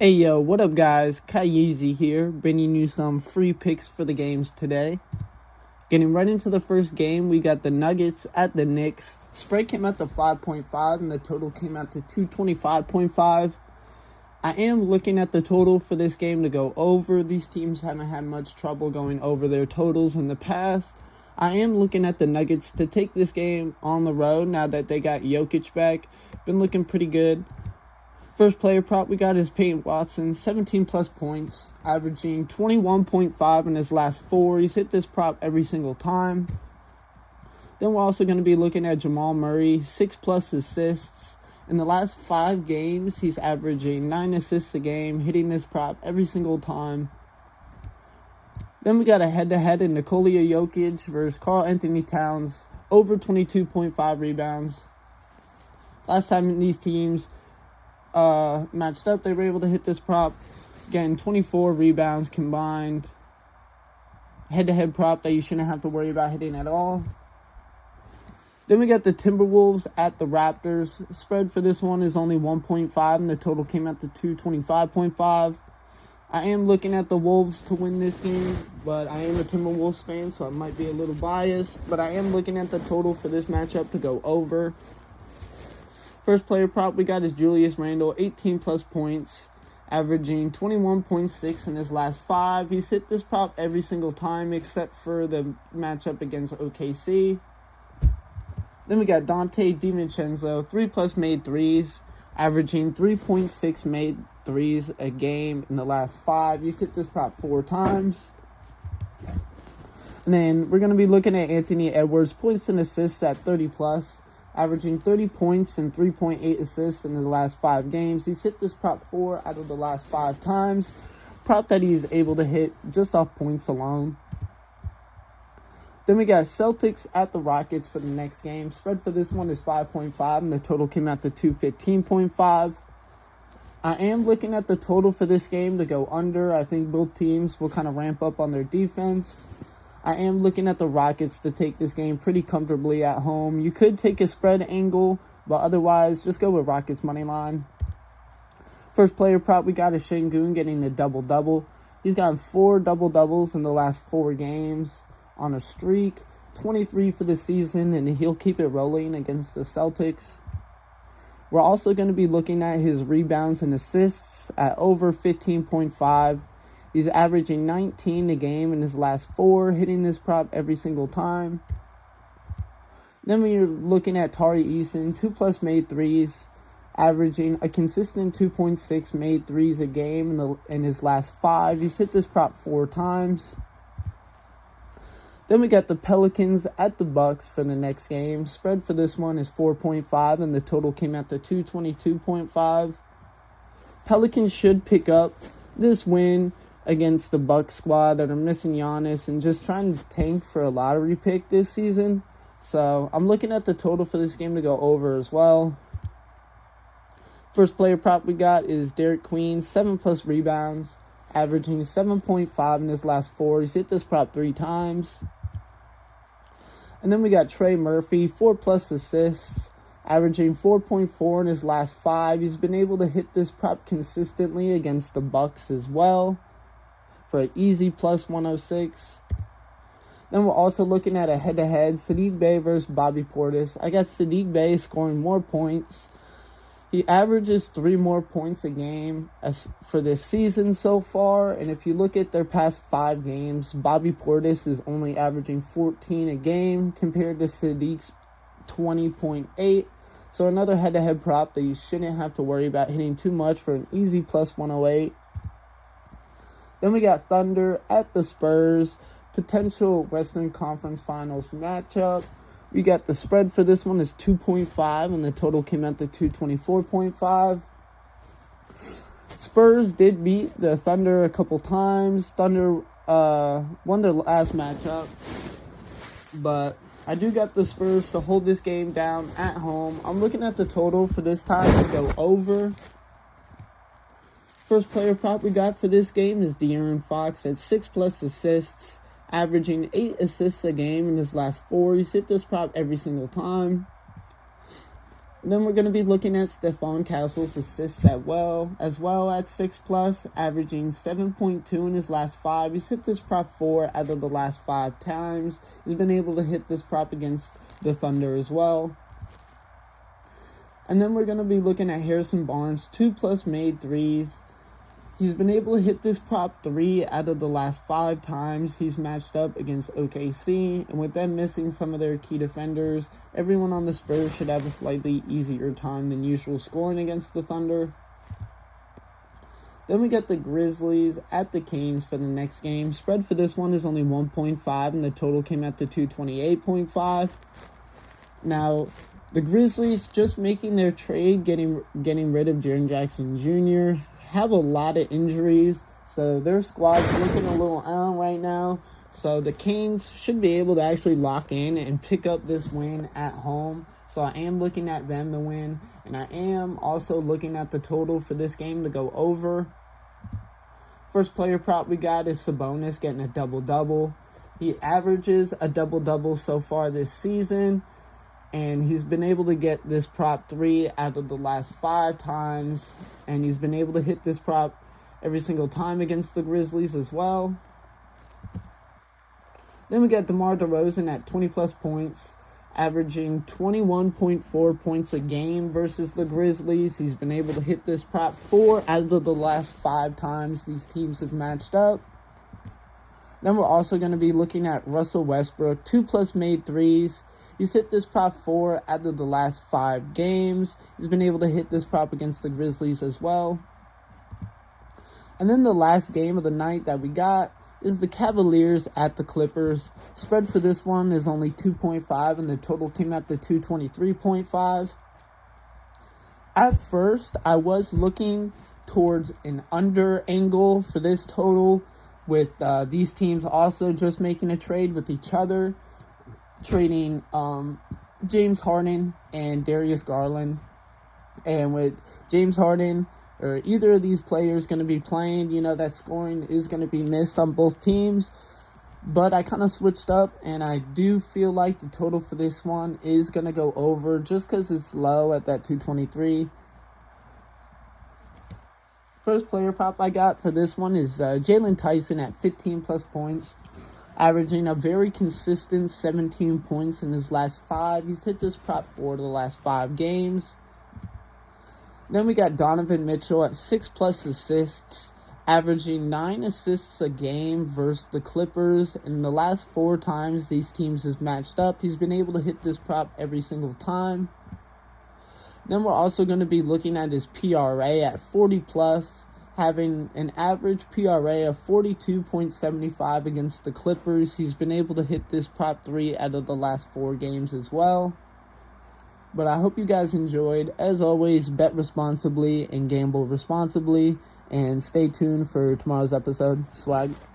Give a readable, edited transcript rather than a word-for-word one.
Hey yo, what up guys? Kyeezyz here, bringing you some free picks for the games today. Getting right into the first game, we got the Nuggets at the Knicks. Spread came out to 5.5 and the total came out to 225.5. I am looking at the total for this game to go over. These teams haven't had much trouble going over their totals in the past. I am looking at the Nuggets to take this game on the road now that they got Jokic back. Been looking pretty good. First player prop we got is Peyton Watson, 17 plus points, averaging 21.5 in his last 4. He's hit this prop every single time. Then we're also going to be looking at Jamal Murray, 6 plus assists. In the last 5 games, he's averaging 9 assists a game, hitting this prop every single time. Then we got a head-to-head in Nikola Jokic versus Karl Anthony Towns, over 22.5 rebounds. Last time these teams matched up, they were able to hit this prop, getting 24 rebounds combined. Head-to-head prop that you shouldn't have to worry about hitting at all. Then we got the Timberwolves at the Raptors. Spread for this one is only 1.5 and the total came out to 225.5. I am looking at the Wolves to win this game, but I am a Timberwolves fan, so I might be a little biased, but I am looking at the total for this matchup to go over. First player prop we got is Julius Randle, 18 plus points, averaging 21.6 in his last 5. He's hit this prop every single time except for the matchup against OKC. Then we got Dante DiVincenzo, 3 plus made threes, averaging 3.6 made threes a game in the last 5. He's hit this prop 4 times. And then we're going to be looking at Anthony Edwards, points and assists at 30 plus. Averaging 30 points and 3.8 assists in the last 5 games. He's hit this prop 4 out of the last 5 times. Prop that he's able to hit just off points alone. Then we got Celtics at the Rockets for the next game. Spread for this one is 5.5 and the total came out to 215.5. I am looking at the total for this game to go under. I think both teams will kind of ramp up on their defense. I am looking at the Rockets to take this game pretty comfortably at home. You could take a spread angle, but otherwise, just go with Rockets money line. First player prop we got is Şengün getting the double-double. He's gotten 4 double-doubles in the last 4 games on a streak. 23 for the season, and he'll keep it rolling against the Celtics. We're also going to be looking at his rebounds and assists at over 15.5. He's averaging 19 a game in his last 4, hitting this prop every single time. Then we're looking at Tari Eason, 2 plus made threes, averaging a consistent 2.6 made threes a game in his last 5. He's hit this prop 4 times. Then we got the Pelicans at the Bucks for the next game. Spread for this one is 4.5 and the total came out to 222.5. Pelicans should pick up this win against the Bucks squad that are missing Giannis and just trying to tank for a lottery pick this season. So I'm looking at the total for this game to go over as well. First player prop we got is Derek Queen, 7 plus rebounds, averaging 7.5 in his last 4. He's hit this prop 3 times. And then we got Trey Murphy, 4 plus assists, averaging 4.4 in his last 5. He's been able to hit this prop consistently against the Bucks as well for an easy plus 106. Then we're also looking at a head-to-head, Saddiq Bey versus Bobby Portis. I got Saddiq Bey scoring more points. He averages 3 more points a game for this season so far. And if you look at their past 5 games, Bobby Portis is only averaging 14 a game compared to Saddiq's 20.8. So another head-to-head prop that you shouldn't have to worry about hitting too much for an easy plus 108. Then we got Thunder at the Spurs, potential Western Conference Finals matchup. We got the spread for this one is 2.5 and the total came out to 224.5. Spurs did beat the Thunder a couple times. Thunder won their last matchup, but I do got the Spurs to hold this game down at home. I'm looking at the total for this time to go over. First player prop we got for this game is De'Aaron Fox at 6 plus assists, averaging 8 assists a game in his last 4. He's hit this prop every single time. And then we're going to be looking at Stephon Castle's assists as well at 6+, averaging 7.2 in his last 5. He's hit this prop 4 out of the last 5 times. He's been able to hit this prop against the Thunder as well. And then we're going to be looking at Harrison Barnes, 2+ made 3s. He's been able to hit this prop 3 out of the last 5 times he's matched up against OKC. And with them missing some of their key defenders, everyone on the Spurs should have a slightly easier time than usual scoring against the Thunder. Then we got the Grizzlies at the Kings for the next game. Spread for this one is only 1.5, and the total came out to 228.5. Now, the Grizzlies just making their trade, getting rid of Jaren Jackson Jr., have a lot of injuries, so their squad's looking a little down right now. So the Kings should be able to actually lock in and pick up this win at home. So I am looking at them to win, and I am also looking at the total for this game to go over. First player prop we got is Sabonis getting a double-double. He averages a double-double so far this season, and he's been able to get this prop 3 out of the last 5 times. And he's been able to hit this prop every single time against the Grizzlies as well. Then we got DeMar DeRozan at 20+ points, averaging 21.4 points a game versus the Grizzlies. He's been able to hit this prop 4 out of the last 5 times these teams have matched up. Then we're also going to be looking at Russell Westbrook, 2+ made 3s. He's hit this prop 4 out of the last 5 games. He's been able to hit this prop against the Grizzlies as well. And then the last game of the night that we got is the Cavaliers at the Clippers. Spread for this one is only 2.5, and the total came out to 223.5. At first, I was looking towards an under angle for this total, with these teams also just making a trade with each other, trading James Harden and Darius Garland. And with James Harden or either of these players going to be playing, you know, that scoring is going to be missed on both teams. But I kind of switched up, and I do feel like the total for this one is going to go over just because it's low at that 223. First player prop I got for this one is Jalen Tyson at 15+ points, averaging a very consistent 17 points in his last 5. He's hit this prop 4 to the last 5 games. Then we got Donovan Mitchell at 6+ assists, averaging 9 assists a game versus the Clippers. In the last 4 times these teams has matched up, he's been able to hit this prop every single time. Then we're also going to be looking at his PRA at 40+, having an average PRA of 42.75 against the Clippers. He's been able to hit this prop 3 out of the last 4 games as well. But I hope you guys enjoyed. As always, bet responsibly and gamble responsibly. And stay tuned for tomorrow's episode. Swag.